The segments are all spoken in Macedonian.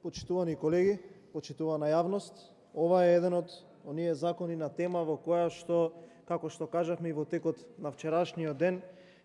Почитувани колеги, почитувана јавност, ова е еден од оние закони на тема во која што, како што кажавме и во текот на вчерашниот ден,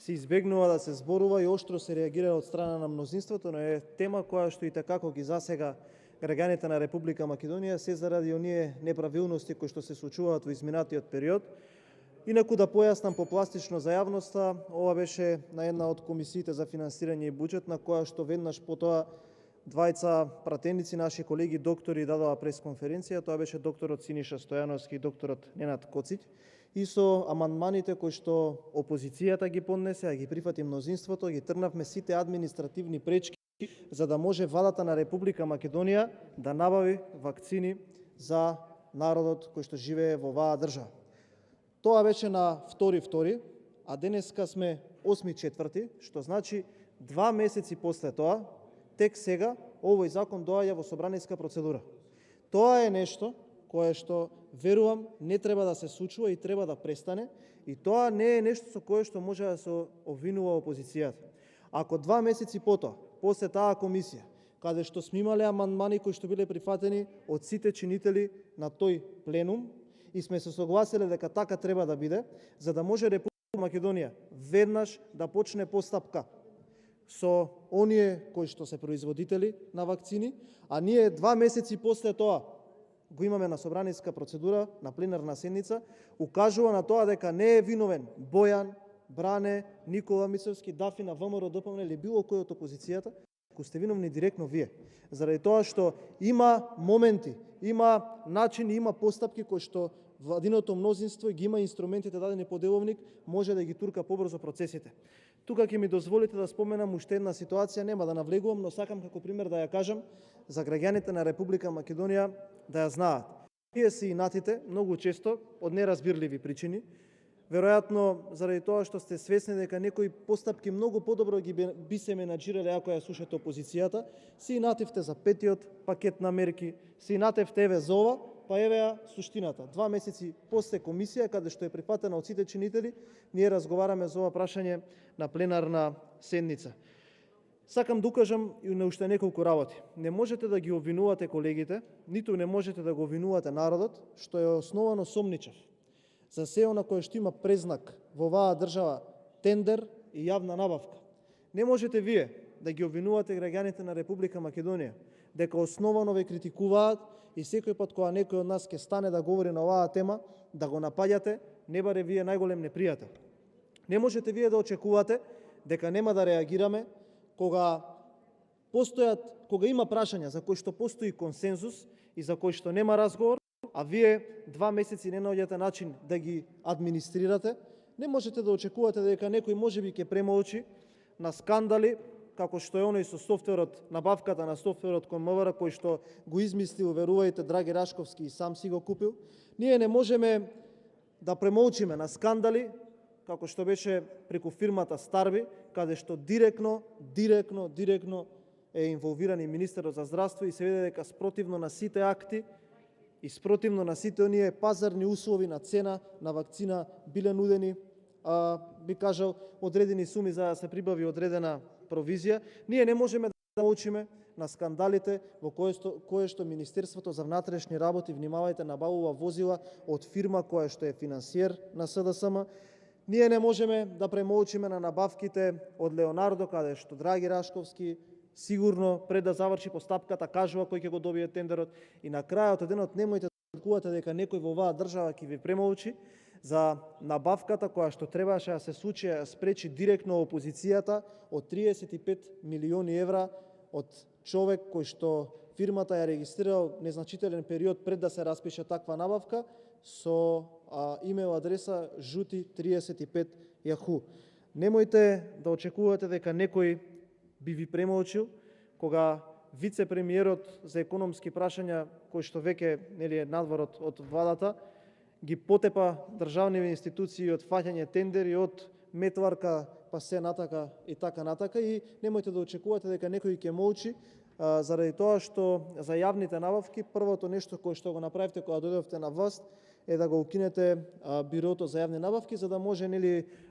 се избегнува да се зборува и оштро се реагира од страна на мнозинството, но е тема која што и такако ги засега граѓаните на Република Македонија, се заради оние неправилности кои што се случуваат во изминатиот период. Инаку да појаснам попластично за јавноста, ова беше на една од комисиите за финансирање и буџет, на која што веднаш потоа двајца пратеници, наши колеги доктори, дадоа пресконференција. Тоа беше докторот Синиша Стојановски и докторот Ненад Коцич. И со амандманите кои што опозицијата ги поднесе, а ги прифати мнозинството, ги тргнавме сите административни пречки за да може владата на Република Македонија да набави вакцини за народот кој што живее во оваа држава. Тоа беше на 2.2, а денеска сме 8.4, што значи 2 месеци после тоа, тек сега овој закон доаѓа во собраниска процедура. Тоа е нешто кое што верувам не треба да се случува и треба да престане, и тоа не е нешто со кое што може да се обвинува опозицијата. Ако 2 месеци потоа, после таа комисија, каде што сме имале амандмани кои што биле прифатени од сите чинители на тој пленум и сме се согласиле дека така треба да биде, за да може Република Македонија веднаш да почне постапка со оние кои што се производители на вакцини, а ние 2 месеци после тоа го имаме на собраниска процедура, на пленарна седница, укажува на тоа дека не е виновен Бојан, Бране, Никола Мицевски, Дафина, ВМРО, ДПМН или било кој од опозицијата, кои сте виновни директно вие. Заради тоа што има моменти, има начини, има постапки кои што владиното мнозинство ги има инструментите дадени по деловник, може да ги турка побрзо процесите. Тука ќе ми дозволите да споменам уште една ситуација, нема да навлегувам, но сакам како пример да ја кажам за граѓаните на Република Македонија да ја знаат. Тие се инатите многу често од неразбирливи причини, веројатно заради тоа што сте свесни дека некои постапки многу подобро би се менаџирале ако ја слушате опозицијата, се инативте за 5-тиот пакет на мерки, се инативте еве за ова, па еве ја суштината. 2 месеци после комисија, каде што е прифатена од сите чинители, ние разговараме за ова прашање на пленарна седница. Сакам да укажам и на уште неколку работи. Не можете да ги обвинувате колегите, ниту не можете да го обвинувате народот, што е основано сомничав за се она кое што има презнак во оваа држава тендер и јавна набавка. Не можете вие да ги обвинувате граѓаните на Република Македонија дека основано ве критикуваат и секој пат кога некој од нас ќе стане да говори на оваа тема, да го напаѓате, не баре вие најголем непријател. Не можете вие да очекувате дека нема да реагираме кога има прашања за кои што постои консензус и за кои што нема разговор, а вие 2 месеци не наоѓате начин да ги администрирате. Не можете да очекувате дека некој можеби ќе премолчи на скандали, како што е оној со софтверот, набавката на софтверот кон МВР, кој што го измислил, верувајте, Драги Рашковски и сам си го купил. Ние не можеме да премолчиме на скандали, како што беше преку фирмата Старби, каде што директно е инволвиран и министерот за здравство и се види дека спротивно на сите акти и спротивно на сите оние пазарни услови на цена на вакцина биле нудени, би кажал, одредени суми за да се прибави одредена провизија. Ние не можеме да молчиме на скандалите во кое што Министерството за внатрешни работи, внимавајте, набавува возила од фирма која што е финансиер на СДСМ. Ние не можеме да премолчиме на набавките од Леонардо, каде што Драги Рашковски сигурно пред да заврши постапката кажува кој ќе го добие тендерот, и на крајот од денот немојте да очекувате дека некој во оваа држава ќе ви премолчи за набавката која што требаше да се случи, да спречи директно опозицијата од 35 милиони евра од човек кој што фирмата ја регистрирал незначителен период пред да се распише таква набавка со имейл адреса žuti35 Yahoo. Немојте да очекувате дека некој би ви премолчил кога вице-премиерот за економски прашања, кој што веќе е надвор од владата, ги потепа државни институции од фаќање тендери, од метварка, па се натака и така натака, и немојте да очекувате дека некој ќе молчи заради тоа што за јавните набавки првото нешто кое што го направивте кога дојдовте на власт е да го укинете бирото за јавни набавки, за да може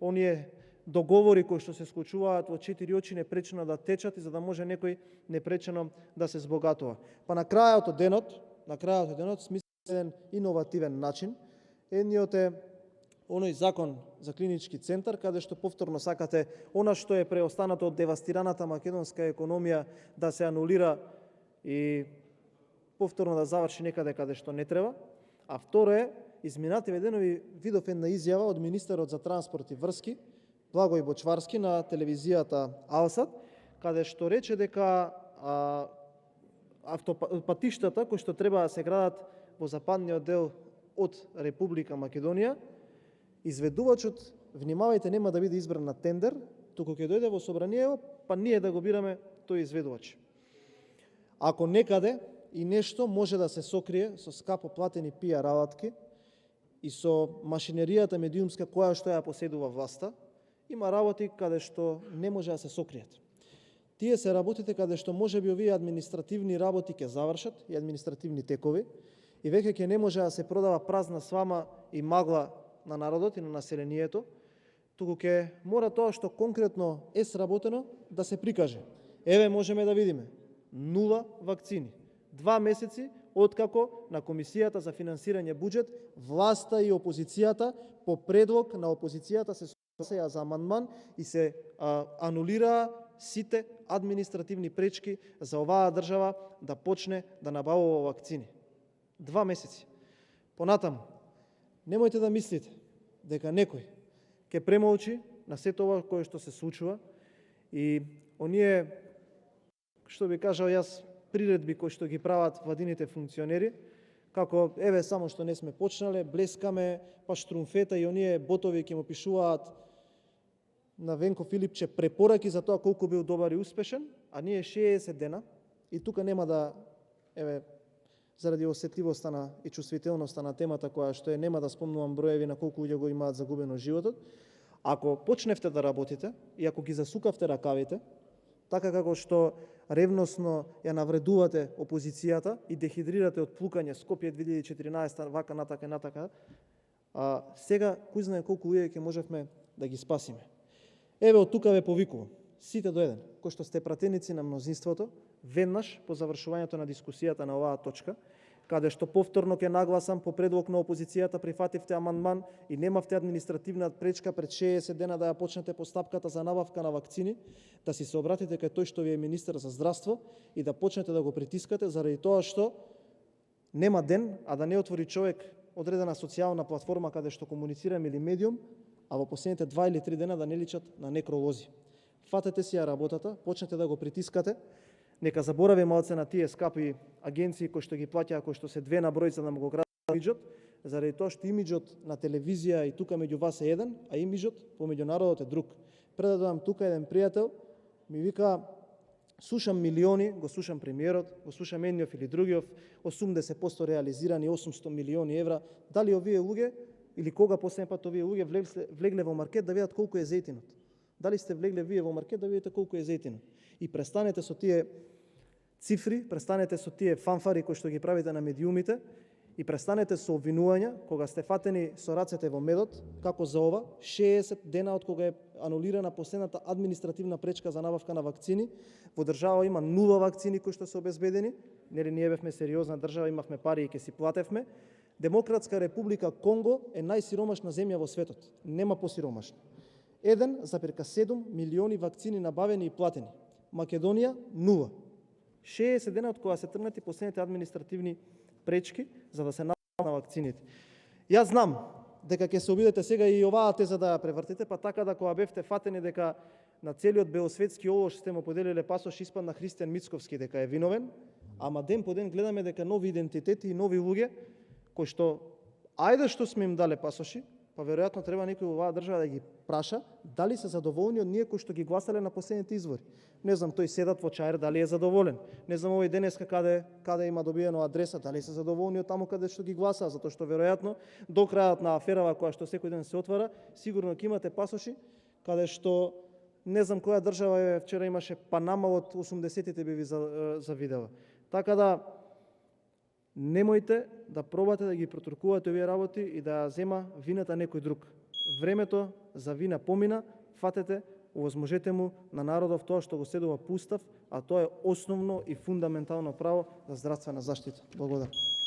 оние договори кои што се склучуваат во 4 очи непречено да течат и за да може некој непречено да се збогатува. Па на крајот од денот смисли еден иновативен начин. Едниот е оној закон за клинички центар, каде што повторно сакате она што е преостанато од девастираната македонска економија да се анулира и повторно да заврши некаде каде што не треба. А второ е, изминативе денови видов една изјава од министерот за транспорт и врски, Благој Бочварски, на телевизијата Алсат, каде што рече дека автопатиштата кои што треба да се градат во западниот дел од Република Македонија, изведувачот, внимавајте, нема да биде избран на тендер, туку ќе дојде во собранието, па ние да го бираме тој изведувач. Ако некаде и нешто може да се сокрие со скапо платени пиар алатки и со машинеријата медиумска која што ја поседува власта, има работи каде што не може да се сокријат. Тие се работите каде што можеби овие административни работи ќе завршат и административни текови и веќе ќе не може да се продава празна слама и магла на народот и на населението, туку ќе мора тоа што конкретно е сработено да се прикаже. Еве можеме да видиме 0 вакцини. 2 месеци откако на Комисијата за финансирање буџет власта и опозицијата по предлог на опозицијата се согласија за амандман и се анулираа сите административни пречки за оваа држава да почне да набавува вакцини. 2 месеци. Понатаму, немојте да мислите дека некој ќе премолчи на сето ова кое што се случува и оние, што би кажал јас, приредби кои што ги прават владините функционери, како еве само што не сме почнале, блескаме, па штрумфета и оние ботови ќе му пишуваат на Венко Филипче препораки за тоа колку бил добар и успешен, а ние 60 дена, и тука нема да, еве, заради осетливоста на и чувствителноста на темата која што е, нема да спомнувам броеви на колку луѓе го имаат загубено животот. Ако почневте да работите и ако ги засукавте ракавите, така како што ревносно ја навредувате опозицијата и дехидрирате од плукање Скопје 2014, вака натака, сега кој знае колку луѓе ќе можевме да ги спасиме. Еве од тука ве повикувам, сите до еден, кои што сте пратеници на мнозинството, веднаш по завршувањето на дискусијата на оваа точка, каде што повторно ќе нагласам по предлог на опозицијата прифативте амандман и немавте административна пречка пред 60 дена да ја почнете постапката за набавка на вакцини, да си се обратите кај тој што ви е министер за здравство и да почнете да го притискате заради тоа што нема ден, а да не отвори човек одредена социјална платформа каде што комуницираме или медиум, а во последните 2 или 3 дена да не личат на некролози. Фатете си ја работата, почнете да го притискате, нека заборави малце на тие скапи агенции кои што ги плаќаа, кои што се 2 на број за да му го градат имиџот, заради тоа што имиџот на телевизија и тука меѓу вас е еден, а имиџот помеѓу народот е друг. Пред да додам тука еден пријател, ми вика, слушам милиони, го слушам премиерот, го слушам едниот или другиот, 80% реализирани, 800 милиони евра, дали овие луѓе или кога последен пат овие луѓе влегле во маркет да видат колку е зејтинот? Дали сте влегле вие во маркет да видите колку е зејтинот? И престанете со тие цифри, престанете со тие фанфари кои што ги правите на медиумите и престанете со обвинувања кога сте фатени со рацете во медот, како за ова, 60 дена од кога е анулирана последната административна пречка за набавка на вакцини, во држава има 0 вакцини кои што се обезбедени, нели ние бевме сериозна држава, имавме пари и ќе си платевме. Демократска република Конго е најсиромашна земја во светот, нема посиромашна. 1,7 милиони вакцини набавени и платени. Македонија 0. 60 дена од кога се тргнати последните административни пречки за да се набават на вакцините. Јас знам дека ќе се обидете сега и оваа теза да ја превртите, па така да кога бевте фатени дека на целиот белосветски олош сте му поделиле пасош, испадна Христијан Мицковски дека е виновен, ама ден по ден гледаме дека нови идентитети и нови луѓе кои што ајде што сме им дале пасоши, па веројатно треба некој во оваа држава да ги праша дали се задоволни од ние кои што ги гласале на последните избори. Не знам тој Седат во Чаир дали е задоволен. Не знам овој денеска каде има добиено адреса, дали се задоволни од таму каде што ги гласаа, затоа што веројатно до крајот на аферава која што секој ден се отвара, сигурно ќе имате пасоши каде што не знам која држава вчера имаше Панама од 80-тите би ви завидела. Така да немојте да пробате да ги протуркувате овие работи и да ја зема вината некој друг. Времето за вина помина, фатете, овозможете му на народов тоа што го следува по устав, а тоа е основно и фундаментално право за здравствена заштита. Благодарам.